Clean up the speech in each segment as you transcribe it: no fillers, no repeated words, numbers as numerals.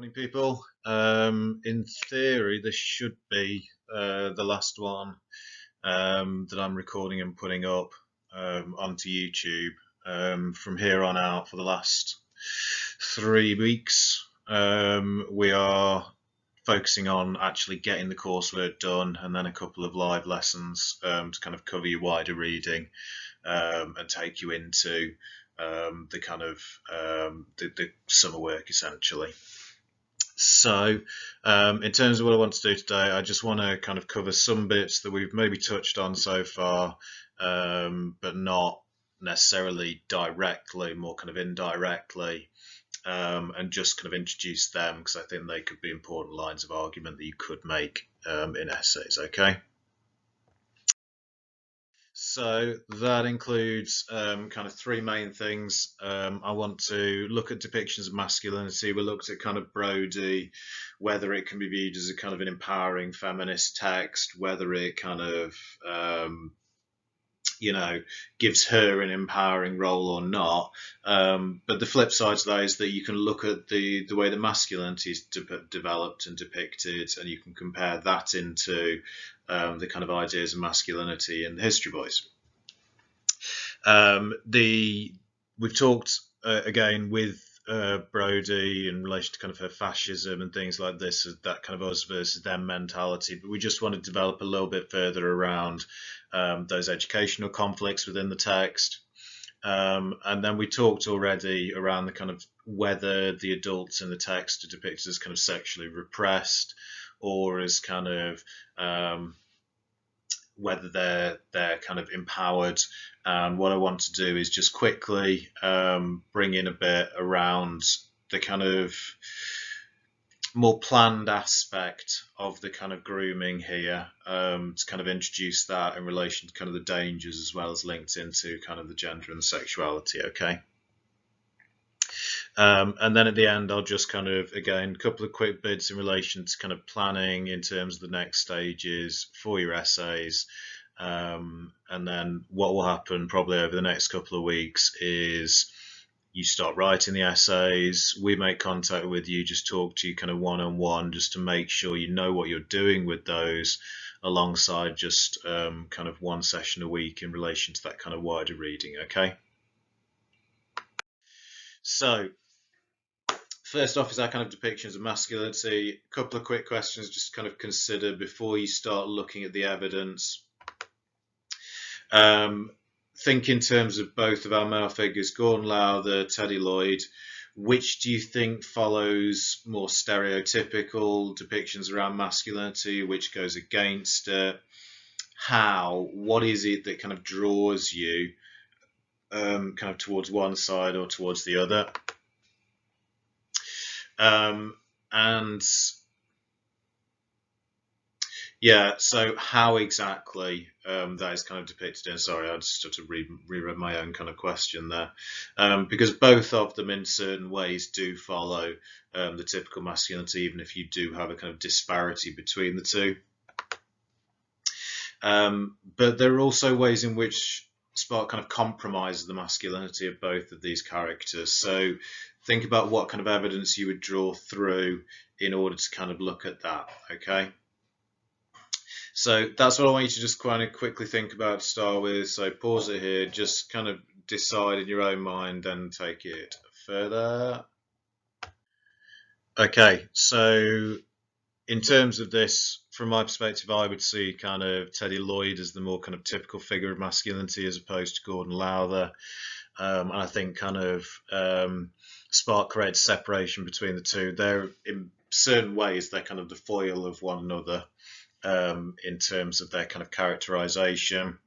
Morning, people. In theory, this should be the last one that I'm recording and putting up onto YouTube. From here on out, for the last 3 weeks, we are focusing on actually getting the coursework done, and then a couple of live lessons to kind of cover your wider reading and take you into the kind of the summer work, essentially. So in terms of what I want to do today, I just want to kind of cover some bits that we've maybe touched on so far, but not necessarily directly, more kind of indirectly, and just kind of introduce them because I think they could be important lines of argument that you could make in essays, okay? So that includes kind of 3 main things. I want to look at depictions of masculinity. We looked at kind of Brodie, whether it can be viewed as a kind of an empowering feminist text, whether it kind of, gives her an empowering role or not. But the flip side to that is that you can look at the way that masculinity is developed and depicted, and you can compare that into the kind of ideas of masculinity in the history boys. We've talked again with Brodie in relation to kind of her fascism and things like this, that kind of us versus them mentality, but we just want to develop a little bit further around those educational conflicts within the text. And then we talked already around the kind of whether the adults in the text are depicted as kind of sexually repressed or as kind of whether they're kind of empowered. And what I want to do is just quickly bring in a bit around the kind of more planned aspect of the kind of grooming here, to kind of introduce that in relation to kind of the dangers as well as linked into kind of the gender and the sexuality, okay? And then at the end, I'll just kind of, again, a couple of quick bits in relation to kind of planning in terms of the next stages for your essays. And then what will happen probably over the next couple of weeks is you start writing the essays, we make contact with you, just talk to you kind of one-on-one just to make sure you know what you're doing with those, alongside just kind of 1 session a week in relation to that kind of wider reading, okay? So first off is our kind of depictions of masculinity. A couple of quick questions just to kind of consider before you start looking at the evidence. Think in terms of both of our male figures, Gordon Lowther, Teddy Lloyd. Which do you think follows more stereotypical depictions around masculinity? Which goes against it? How? What is it that kind of draws you kind of towards one side or towards the other? And yeah, so how exactly that is kind of depicted in, sorry, I just had to reread my own kind of question there, because both of them in certain ways do follow the typical masculinity, even if you do have a kind of disparity between the two. But there are also ways in which Spark kind of compromises the masculinity of both of these characters. So think about what kind of evidence you would draw through in order to kind of look at that, okay? So that's what I want you to just kind of quickly think about to start with. So pause it here, just kind of decide in your own mind and take it further. Okay, so in terms of this, from my perspective, I would see kind of Teddy Lloyd as the more kind of typical figure of masculinity as opposed to Gordon Lowther. And I think kind of Spark creates separation between the two. They're in certain ways, they're kind of the foil of one another in terms of their kind of characterization.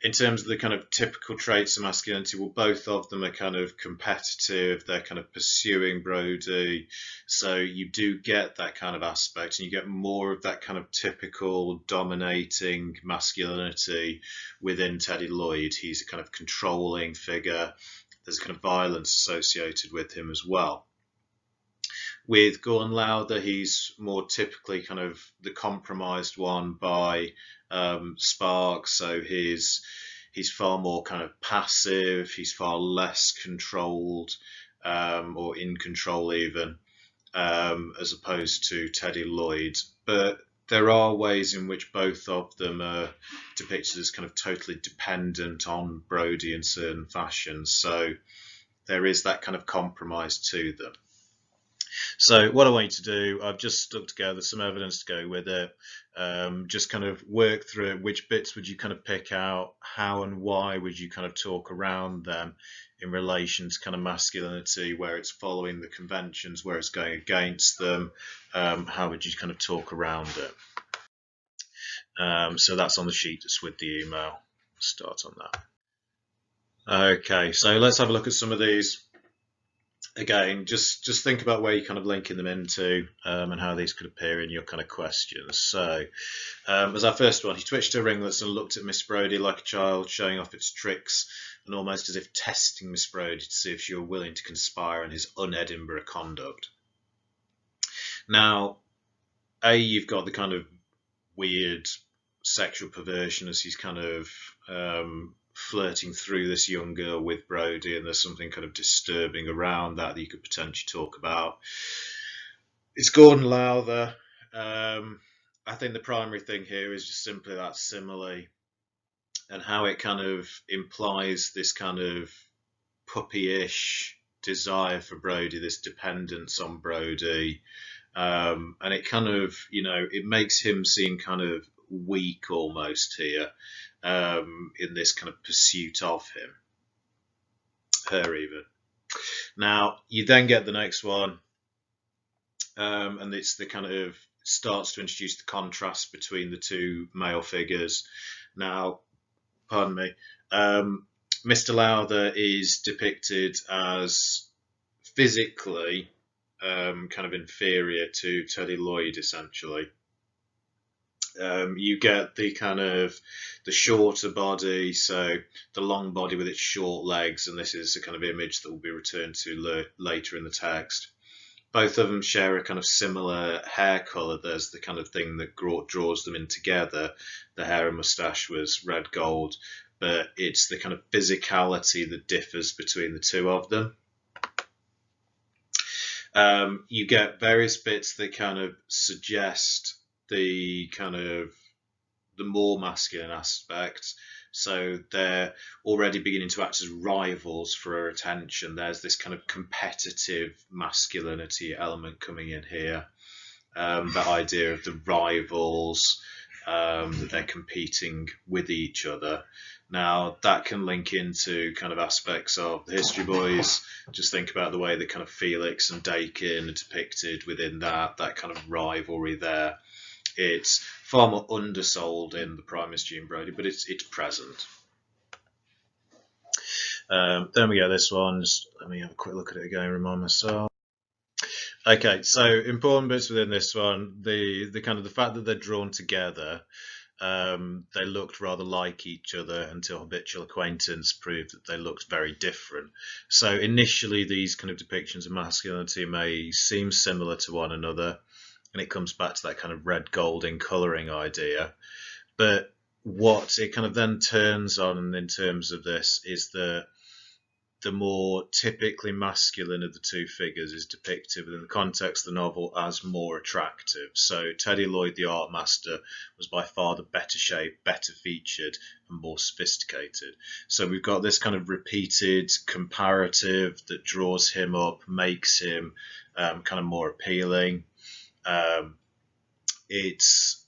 In terms of the kind of typical traits of masculinity, well, both of them are kind of competitive. They're kind of pursuing Brodie. So you do get that kind of aspect, and you get more of that kind of typical dominating masculinity within Teddy Lloyd. He's a kind of controlling figure. There's kind of violence associated with him as well. With Gordon Lowther, he's more typically kind of the compromised one by Spark, so he's far more kind of passive, he's far less controlled, or in control even. as opposed to Teddy Lloyd. But there are ways in which both of them are depicted as kind of totally dependent on Brodie in certain fashions. So there is that kind of compromise to them. So what I want you to do, I've just stuck together some evidence to go with it. Just kind of work through it. Which bits would you kind of pick out? How and why would you kind of talk around them in relation to kind of masculinity, where it's following the conventions, where it's going against them? How would you kind of talk around it? So that's on the sheet that's with the email. Start on that. Okay, so let's have a look at some of these. Again, just think about where you're kind of linking them into, and how these could appear in your kind of questions. So, as our first one, he twitched her ringlets and looked at Miss Brodie like a child, showing off its tricks, and almost as if testing Miss Brodie to see if she were willing to conspire in his un-Edinburgh conduct. Now, you've got the kind of weird sexual perversion as he's kind of flirting through this young girl with Brodie, and there's something kind of disturbing around that you could potentially talk about. It's Gordon Lowther. I think the primary thing here is just simply that simile and how it kind of implies this kind of puppyish desire for Brodie, this dependence on Brodie, and it kind of, it makes him seem kind of weak almost here, in this kind of pursuit of him, her even. Now you then get the next one, and it's the kind of starts to introduce the contrast between the two male figures. Now, pardon me, Mr. Lowther is depicted as physically kind of inferior to Teddy Lloyd, essentially. You get the kind of the shorter body, so the long body with its short legs, and this is a kind of image that will be returned to later in the text. Both of them share a kind of similar hair colour. There's the kind of thing that draws them in together. The hair and moustache was red gold, but it's the kind of physicality that differs between the two of them. You get various bits that kind of suggest the kind of the more masculine aspect. So they're already beginning to act as rivals for her attention. There's this kind of competitive masculinity element coming in here. That idea of the rivals, that they're competing with each other. Now that can link into kind of aspects of the History Boys. Just think about the way that kind of Felix and Dakin are depicted within that kind of rivalry there. It's far more undersold in the Primus Gene Brodie, but it's present. Then we get this one. Just let me have a quick look at it again, remind myself. Okay, so important bits within this one, the kind of the fact that they're drawn together. They looked rather like each other until habitual acquaintance proved that they looked very different. So initially, these kind of depictions of masculinity may seem similar to one another, and it comes back to that kind of red gold in colouring idea. But what it kind of then turns on in terms of this is that the more typically masculine of the two figures is depicted within the context of the novel as more attractive. So Teddy Lloyd, the art master, was by far the better shaped, better featured, and more sophisticated. So we've got this kind of repeated comparative that draws him up, makes him kind of more appealing. It's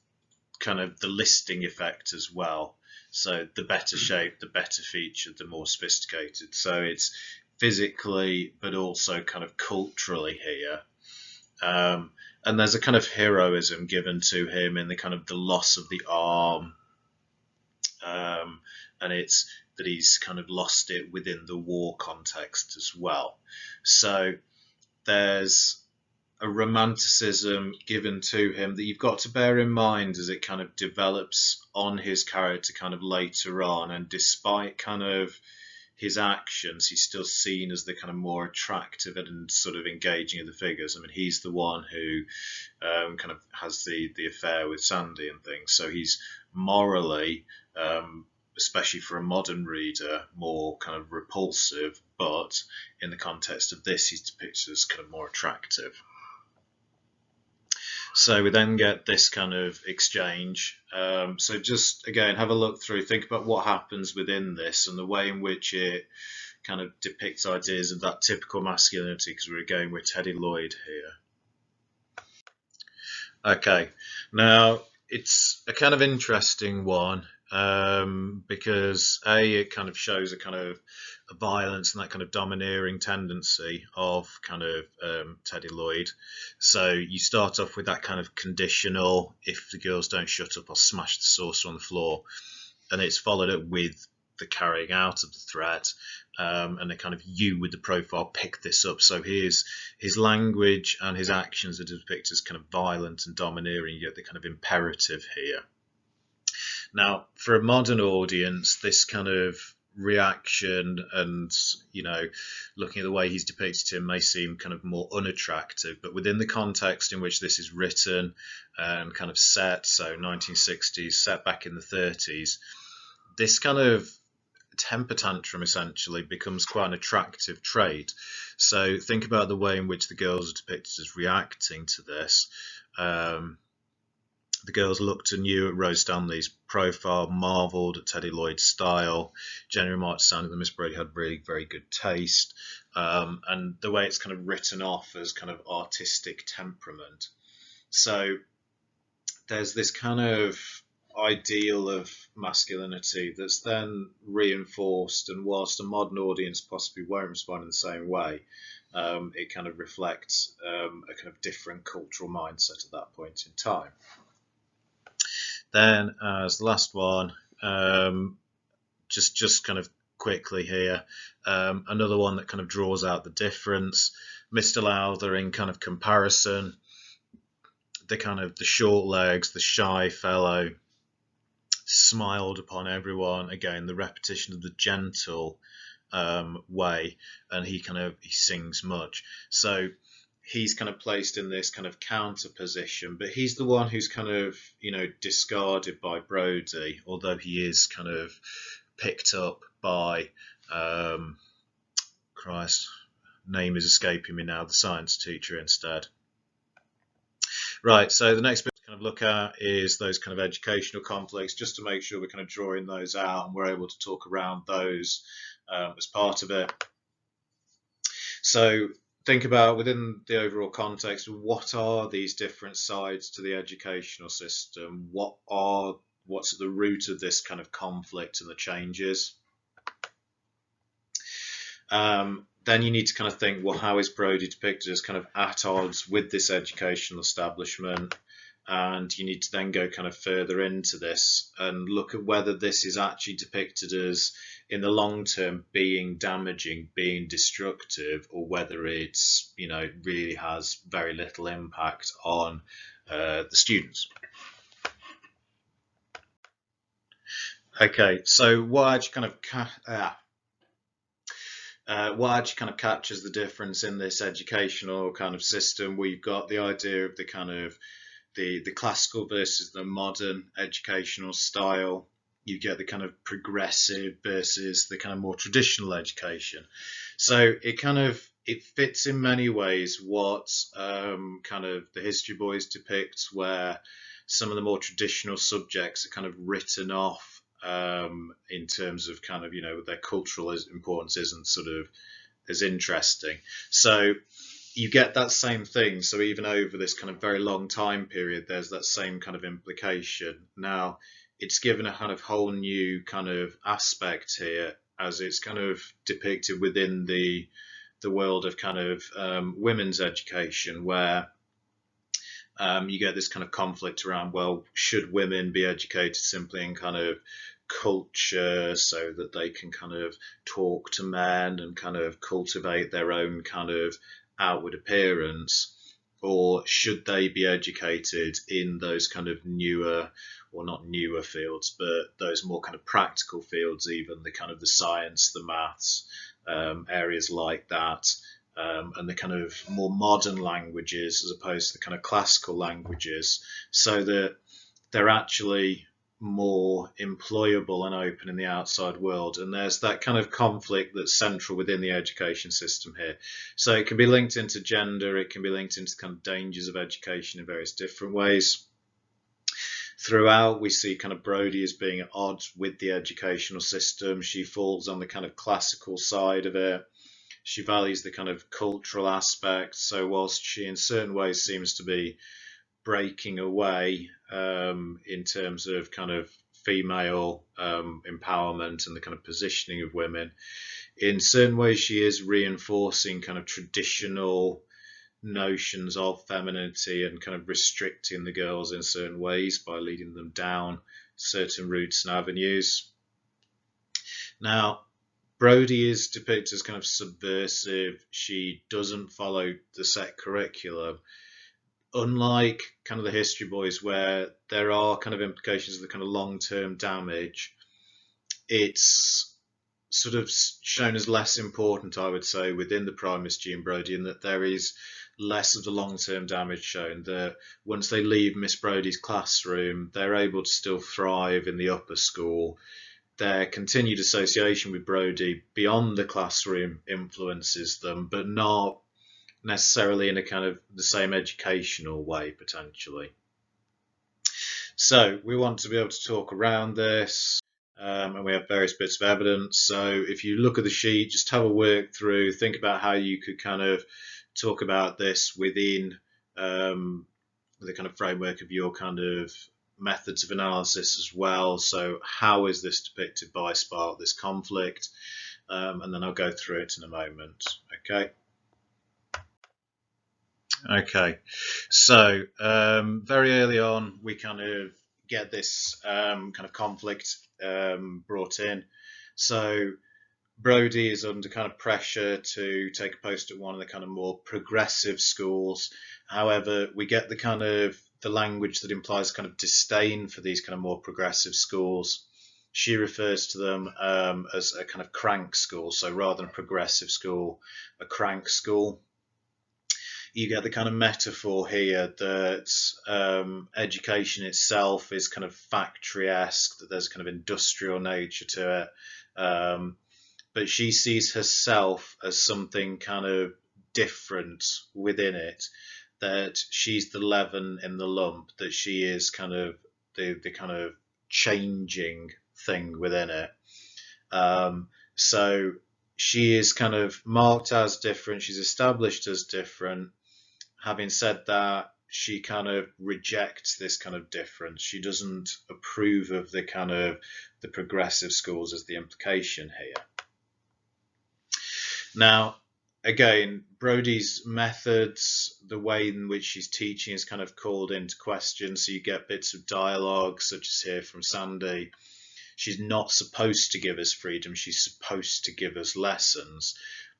kind of the listing effect as well. So the better shaped, the better featured, the more sophisticated. So it's physically, but also kind of culturally here. And there's a kind of heroism given to him in the kind of the loss of the arm. And it's that he's kind of lost it within the war context as well. So there's a romanticism given to him that you've got to bear in mind as it kind of develops on his character kind of later on. And despite kind of his actions, he's still seen as the kind of more attractive and sort of engaging of the figures. I mean, he's the one who kind of has the affair with Sandy and things. So he's morally, especially for a modern reader, more kind of repulsive. But in the context of this, he's depicted as kind of more attractive. So we then get this kind of exchange. So just again, have a look through, think about what happens within this and the way in which it kind of depicts ideas of that typical masculinity, because we're going with Teddy Lloyd here. Okay, now it's a kind of interesting one, because it kind of shows a kind of a violence and that kind of domineering tendency of kind of Teddy Lloyd. So you start off with that kind of conditional, if the girls don't shut up, I'll smash the saucer on the floor, and it's followed up with the carrying out of the threat, and the kind of you with the profile pick this up. So his language and his actions are depicted as kind of violent and domineering. You get the kind of imperative here. Now, for a modern audience, this kind of reaction and, you know, looking at the way he's depicted him may seem kind of more unattractive, but within the context in which this is written and kind of set, so 1960s, set back in the 30s, this kind of temper tantrum essentially becomes quite an attractive trait. So think about the way in which the girls are depicted as reacting to this. The girls looked and knew at Rose Stanley's profile, marvelled at Teddy Lloyd's style, generally remarked sounded that Miss Brodie had really very good taste, and the way it's kind of written off as kind of artistic temperament. So there's this kind of ideal of masculinity that's then reinforced, and whilst a modern audience possibly won't respond in the same way, it kind of reflects a kind of different cultural mindset at that point in time. Then as the last one, just kind of quickly here, another one that kind of draws out the difference. Mr. Lowther in kind of comparison, the kind of the short legs, the shy fellow, smiled upon everyone. Again, the repetition of the gentle way, and he sings much. So he's kind of placed in this kind of counter position, but he's the one who's kind of, you know, discarded by Brodie, although he is kind of picked up by Christ, name is escaping me now, the science teacher instead. Right, so the next bit to kind of look at is those kind of educational conflicts, just to make sure we're kind of drawing those out and we're able to talk around those as part of it. So think about, within the overall context, what are these different sides to the educational system? What's at the root of this kind of conflict and the changes? Then you need to kind of think, well, how is Brodie depicted as kind of at odds with this educational establishment? And you need to then go kind of further into this and look at whether this is actually depicted as, in the long term, being damaging, being destructive, or whether it's, you know, really has very little impact on the students. Okay, so what actually kind of captures the difference in this educational kind of system? We've got the idea of the kind of the classical versus the modern educational style. You get the kind of progressive versus the kind of more traditional education. So it fits in many ways what kind of the history boys depict, where some of the more traditional subjects are kind of written off in terms of kind of, you know, their cultural importance isn't sort of as interesting. So you get that same thing. So even over this kind of very long time period, there's that same kind of implication. Now, it's given a kind of whole new kind of aspect here, as it's kind of depicted within the world of kind of women's education, where you get this kind of conflict around, well, should women be educated simply in kind of culture so that they can kind of talk to men and kind of cultivate their own kind of outward appearance, or should they be educated in those kind of newer, or not newer fields, but those more kind of practical fields, even the kind of the science, the maths, areas like that, and the kind of more modern languages as opposed to the kind of classical languages, so that they're actually more employable and open in the outside world. And there's that kind of conflict that's central within the education system here. So it can be linked into gender, it can be linked into kind of dangers of education in various different ways. Throughout, we see kind of Brodie as being at odds with the educational system. She falls on the kind of classical side of it. She values the kind of cultural aspect. So whilst she in certain ways seems to be breaking away in terms of kind of female empowerment and the kind of positioning of women, in certain ways she is reinforcing kind of traditional notions of femininity and kind of restricting the girls in certain ways by leading them down certain routes and avenues. Now, Brodie is depicted as kind of subversive. She doesn't follow the set curriculum. Unlike kind of the History Boys, where there are kind of implications of the kind of long-term damage, it's sort of shown as less important, I would say, within the primist Jean Brodie, in that there is less of the long-term damage shown. That once they leave Miss Brodie's classroom, they're able to still thrive in the upper school. Their continued association with Brodie beyond the classroom influences them, but not necessarily in a kind of the same educational way, potentially. So we want to be able to talk around this, and we have various bits of evidence. So if you look at the sheet, just have a work through, think about how you could kind of talk about this within the kind of framework of your kind of methods of analysis as well. So how is this depicted by Spark, this conflict? And then I'll go through it in a moment. Okay, so very early on, we kind of get this kind of conflict brought in. So Brodie is under kind of pressure to take a post at one of the kind of more progressive schools. However, we get the kind of the language that implies kind of disdain for these kind of more progressive schools. She refers to them as a kind of crank school. So rather than a progressive school, a crank school. You get the kind of metaphor here that education itself is kind of factory-esque, that there's a kind of industrial nature to it. But she sees herself as something kind of different within it, that she's the leaven in the lump, that she is kind of the kind of changing thing within it. So she is kind of marked as different, she's established as different. Having said that, she kind of rejects this kind of difference. She doesn't approve of the kind of the progressive schools as the implication here. Now, again, Brodie's methods, the way in which she's teaching is kind of called into question. So you get bits of dialogue, such as here from Sandy. She's not supposed to give us freedom. She's supposed to give us lessons.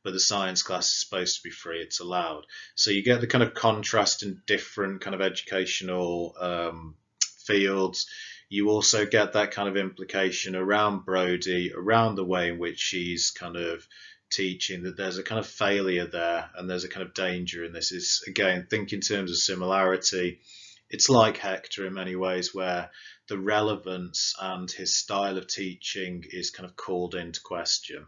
But the science class is supposed to be free. It's allowed. So you get the kind of contrast in different kind of educational fields. You also get that kind of implication around Brodie, around the way in which she's kind of teaching, that there's a kind of failure there and there's a kind of danger in this. Is again, think in terms of similarity. It's like Hector in many ways, where the relevance and his style of teaching is kind of called into question.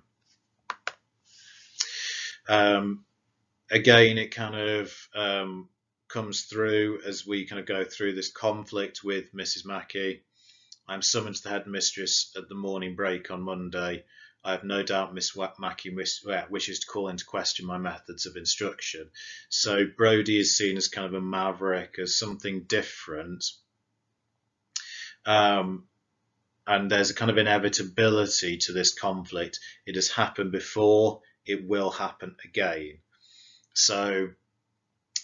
Again, it kind of comes through as we kind of go through this conflict with Mrs. Mackey. I'm summoned to the headmistress at the morning break on Monday. I have no doubt Miss Mackey wishes to call into question my methods of instruction. So Brodie is seen as kind of a maverick, as something different. And there's a kind of inevitability to this conflict. It has happened before, it will happen again. So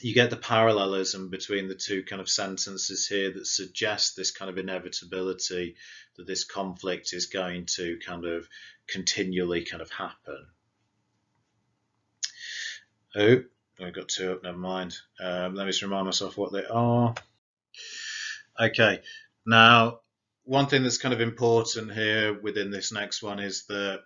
you get the parallelism between the two kind of sentences here that suggest this kind of inevitability, that this conflict is going to kind of continually kind of happen. Oh, I've got two up, never mind. Let me just remind myself what they are. Okay, now one thing that's kind of important here within this next one is that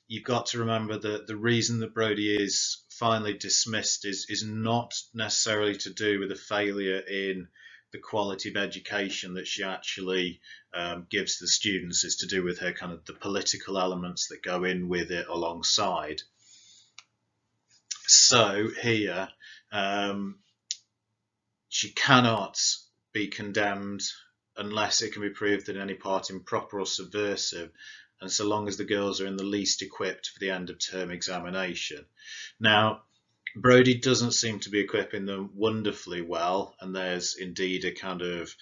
you've got to remember that the reason that Brodie is finally dismissed is not necessarily to do with a failure in the quality of education that she actually gives the students is to do with her kind of the political elements that go in with it alongside. So here, she cannot be condemned unless it can be proved that any part improper or subversive, and so long as the girls are in the least equipped for the end of term examination. Now, Brodie doesn't seem to be equipping them wonderfully well, and there's indeed a kind of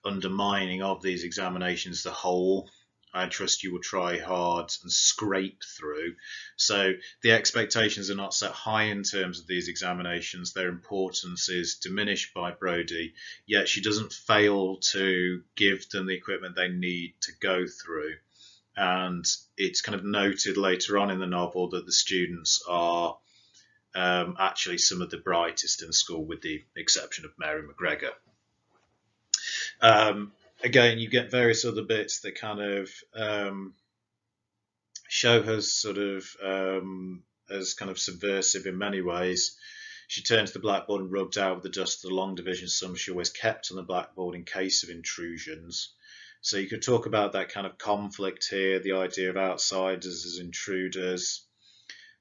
undermining of these examinations as a whole. I trust you will try hard and scrape through. So the expectations are not set high in terms of these examinations. Their importance is diminished by Brodie, yet she doesn't fail to give them the equipment they need to go through. And it's kind of noted later on in the novel that the students are actually some of the brightest in school, with the exception of Mary McGregor. Again, you get various other bits that kind of show her sort of as kind of subversive in many ways. She turns the blackboard and rubbed out with the dust of the long division sum she always kept on the blackboard in case of intrusions. So you could talk about that kind of conflict here, the idea of outsiders as intruders.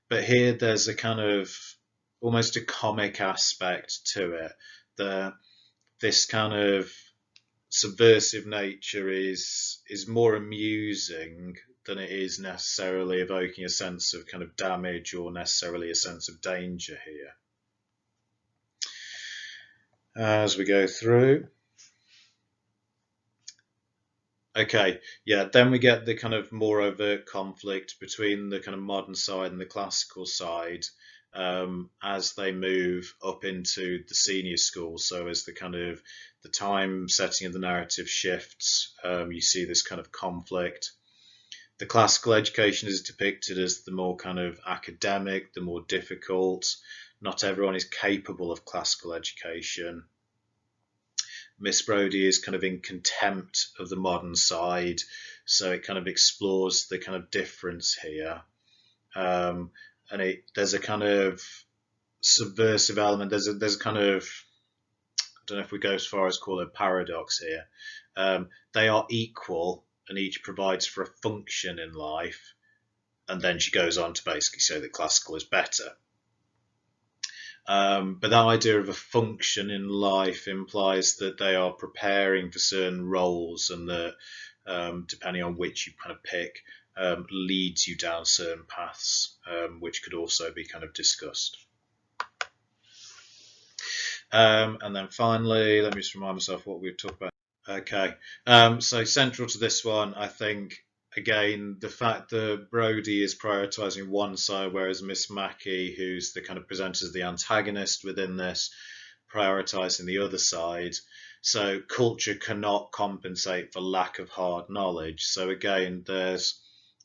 But here there's a kind of almost a comic aspect to it. This kind of subversive nature is more amusing than it is necessarily evoking a sense of kind of damage or necessarily a sense of danger here. As we go through. Okay, yeah, then we get the kind of more overt conflict between the kind of modern side and the classical side as they move up into the senior school. So as the kind of the time setting of the narrative shifts, you see this kind of conflict. The classical education is depicted as the more kind of academic, the more difficult. Not everyone is capable of classical education. Miss Brodie is kind of in contempt of the modern side, so it kind of explores the kind of difference here. And there's a kind of subversive element. There's a kind of, I don't know if we go as far as call it a paradox here. They are equal, and each provides for a function in life. And then she goes on to basically say that classical is better. But that idea of a function in life implies that they are preparing for certain roles, and that depending on which you kind of pick, leads you down certain paths, which could also be kind of discussed. And then finally, let me just remind myself what we've talked about. Okay, so central to this one, I think, again, the fact that Brodie is prioritising one side, whereas Miss Mackey, who's the kind of presented as the antagonist within this, prioritising the other side. So culture cannot compensate for lack of hard knowledge. So again, there's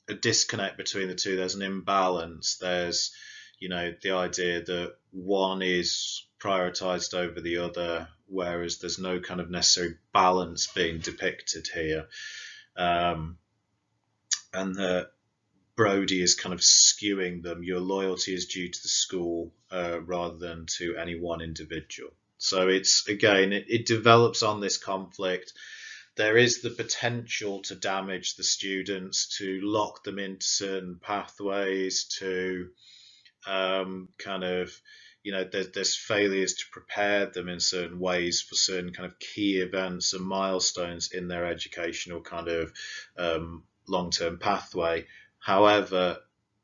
a disconnect between the two. There's an imbalance. There's, the idea that one is prioritised over the other, whereas there's no kind of necessary balance being depicted here. And that Brodie is kind of skewing them. Your loyalty is due to the school rather than to any one individual. So it's, again, it develops on this conflict. There is the potential to damage the students, to lock them into certain pathways, to kind of, there's failures to prepare them in certain ways for certain kind of key events and milestones in their educational kind of long-term pathway. However,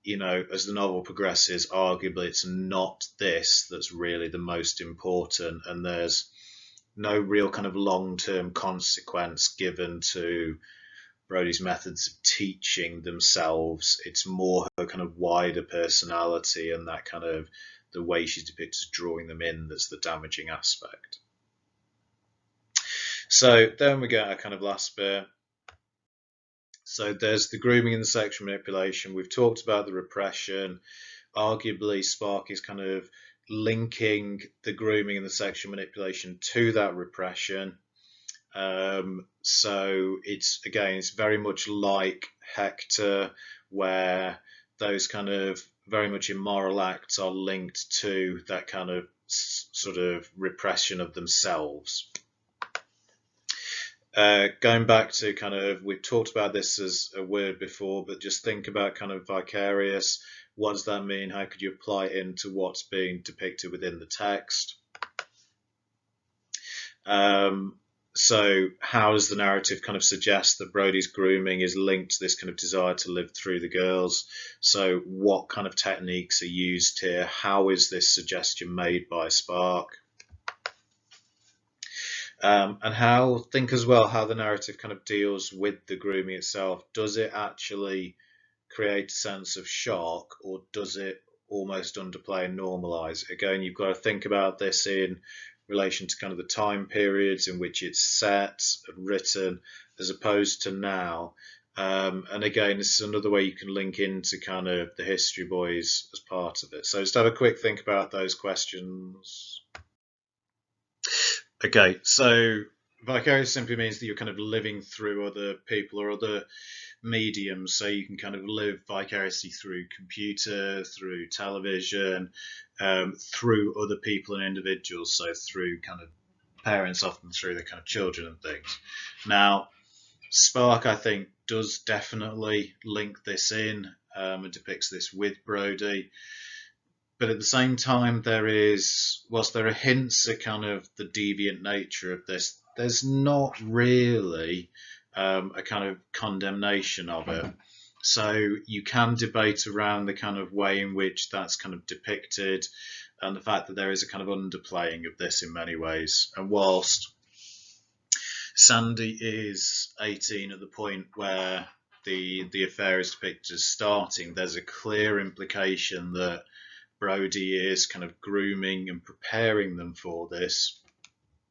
as the novel progresses, arguably it's not this that's really the most important, and there's no real kind of long-term consequence given to Brodie's methods of teaching themselves. It's more her kind of wider personality and that kind of the way she's depicted as drawing them in that's the damaging aspect. So then we get our kind of last bit. So there's the grooming and the sexual manipulation. We've talked about the repression. Arguably, Spark is kind of linking the grooming and the sexual manipulation to that repression. So it's very much like Hector, where those kind of very much immoral acts are linked to that kind of sort of repression of themselves. Going back to kind of, we've talked about this as a word before, but just think about kind of vicarious. What does that mean? How could you apply it into what's being depicted within the text? So how does the narrative kind of suggest that Brodie's grooming is linked to this kind of desire to live through the girls? So what kind of techniques are used here? How is this suggestion made by Spark? And how, think as well how the narrative kind of deals with the grooming itself. Does it actually create a sense of shock, or does it almost underplay and normalize it? Again, you've got to think about this in relation to kind of the time periods in which it's set and written, as opposed to now. And again, this is another way you can link into kind of the History Boys as part of it. So just have a quick think about those questions. Okay, so vicarious simply means that you're kind of living through other people or other mediums. So you can kind of live vicariously through computer, through television, through other people and individuals. So through kind of parents, often through the kind of children and things. Now, Spark, I think, does definitely link this in and depicts this with Brodie. But at the same time, whilst there are hints at kind of the deviant nature of this, there's not really a kind of condemnation of it. So you can debate around the kind of way in which that's kind of depicted, and the fact that there is a kind of underplaying of this in many ways. And whilst Sandy is 18 at the point where the affair is depicted as starting, there's a clear implication that Brodie is kind of grooming and preparing them for this,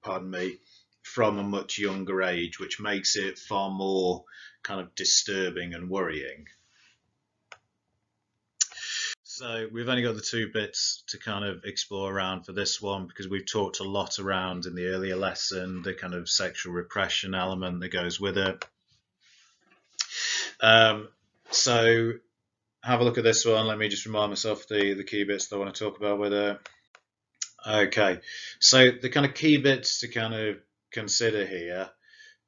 pardon me, from a much younger age, which makes it far more kind of disturbing and worrying. So we've only got the two bits to kind of explore around for this one, because we've talked a lot around in the earlier lesson the kind of sexual repression element that goes with it. So have a look at this one. Let me just remind myself the key bits that I want to talk about with it. Okay, so the kind of key bits to kind of consider here,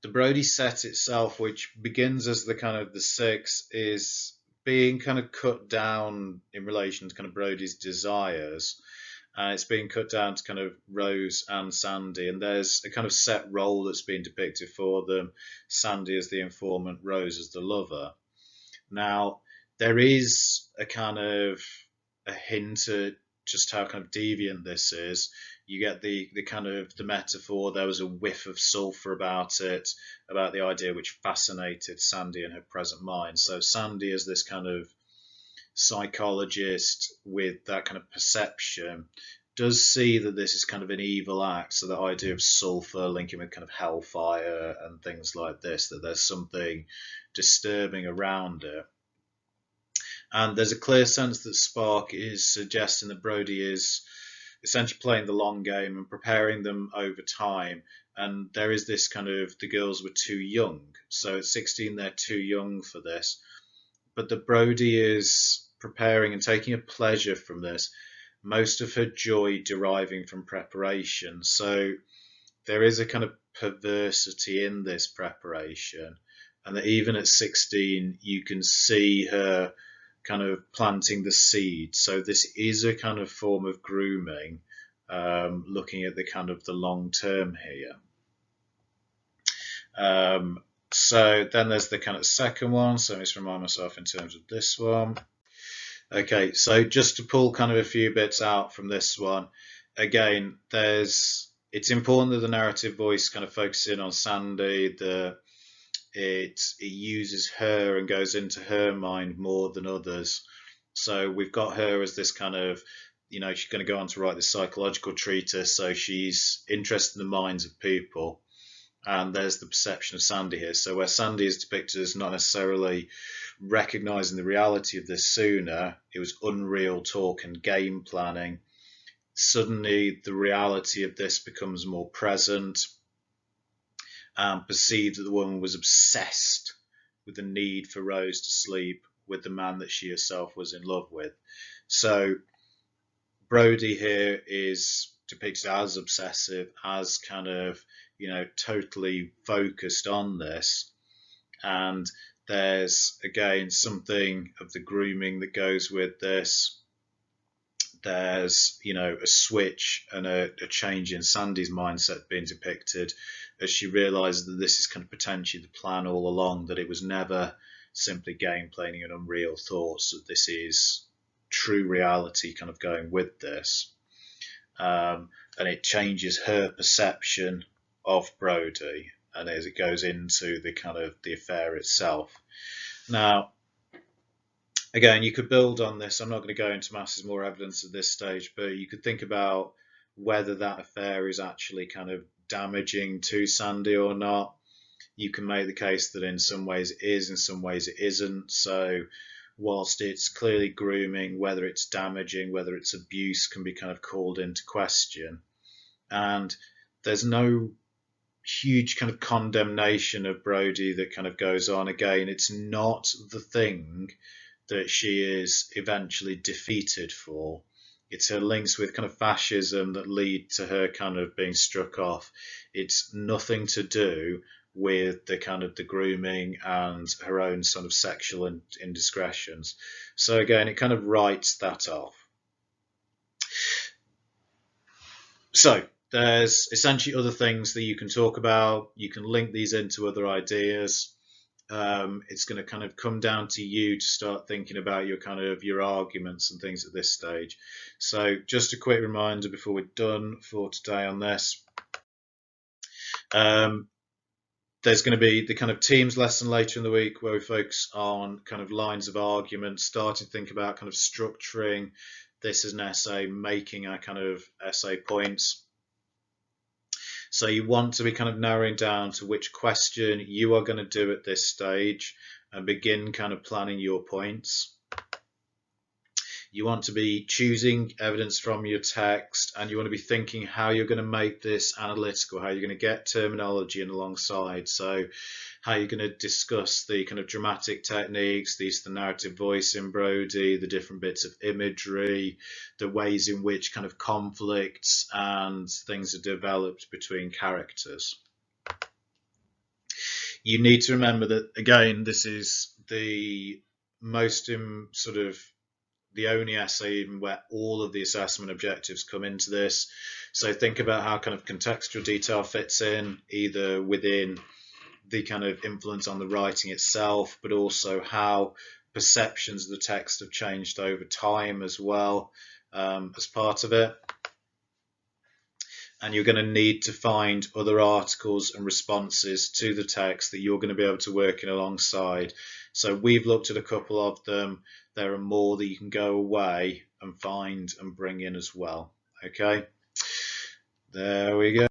the Brodie set itself, which begins as the kind of the 6, is being kind of cut down in relation to kind of Brodie's desires. It's being cut down to kind of Rose and Sandy, and there's a kind of set role that's been depicted for them. Sandy as the informant, Rose as the lover. Now, there is a kind of a hint at just how kind of deviant this is. You get the kind of the metaphor. There was a whiff of sulfur about it, about the idea which fascinated Sandy in her present mind. So Sandy is this kind of psychologist with that kind of perception, does see that this is kind of an evil act. So the idea of sulfur linking with kind of hellfire and things like this, that there's something disturbing around it. And there's a clear sense that Spark is suggesting that Brodie is essentially playing the long game and preparing them over time. And there is this kind of, the girls were too young. So at 16, they're too young for this. But that Brodie is preparing and taking a pleasure from this, most of her joy deriving from preparation. So there is a kind of perversity in this preparation. And that even at 16, you can see her kind of planting the seed. So this is a kind of form of grooming, looking at the kind of the long term here. So then there's the kind of second one. So let me just remind myself in terms of this one. Okay, so just to pull kind of a few bits out from this one. Again, it's important that the narrative voice kind of focuses in on Sandy, it uses her and goes into her mind more than others. So we've got her as this kind of, she's going to go on to write this psychological treatise, so she's interested in the minds of people. And there's the perception of Sandy here. So where Sandy is depicted as not necessarily recognizing the reality of this sooner, it was unreal talk and game planning. Suddenly the reality of this becomes more present, and perceived that the woman was obsessed with the need for Rose to sleep with the man that she herself was in love with. So Brodie here is depicted as obsessive, as kind of, totally focused on this. And there's again something of the grooming that goes with this. There's, a switch and a change in Sandy's mindset being depicted as she realizes that this is kind of potentially the plan all along, that it was never simply game playing and unreal thoughts, that this is true reality kind of going with this. And it changes her perception of Brodie, and as it goes into the kind of the affair itself. Now, again, you could build on this. I'm not going to go into masses more evidence at this stage, but you could think about whether that affair is actually kind of damaging to Sandy or not. You can make the case that in some ways it is, in some ways it isn't. So whilst it's clearly grooming, whether it's damaging, whether it's abuse can be kind of called into question. And there's no huge kind of condemnation of Brodie that kind of goes on. Again, it's not the thing that she is eventually defeated for. It's her links with kind of fascism that lead to her kind of being struck off. It's nothing to do with the kind of the grooming and her own sort of sexual indiscretions. So again, it kind of writes that off. So there's essentially other things that you can talk about. You can link these into other ideas. It's going to kind of come down to you to start thinking about your arguments and things at this stage. So just a quick reminder before we're done for today on this. There's going to be the kind of teams lesson later in the week where we focus on kind of lines of argument, starting to think about kind of structuring this as an essay, making our kind of essay points. So you want to be kind of narrowing down to which question you are going to do at this stage and begin kind of planning your points. You want to be choosing evidence from your text, and you want to be thinking how you're going to make this analytical, how you're going to get terminology in alongside. So how you're going to discuss the kind of dramatic techniques, the narrative voice in Brodie, the different bits of imagery, the ways in which kind of conflicts and things are developed between characters. You need to remember that, again, this is the most the only essay even where all of the assessment objectives come into this. So think about how kind of contextual detail fits in, either within the kind of influence on the writing itself, but also how perceptions of the text have changed over time as well, as part of it. And you're going to need to find other articles and responses to the text that you're going to be able to work in alongside. So we've looked at a couple of them. There are more that you can go away and find and bring in as well. Okay, there we go.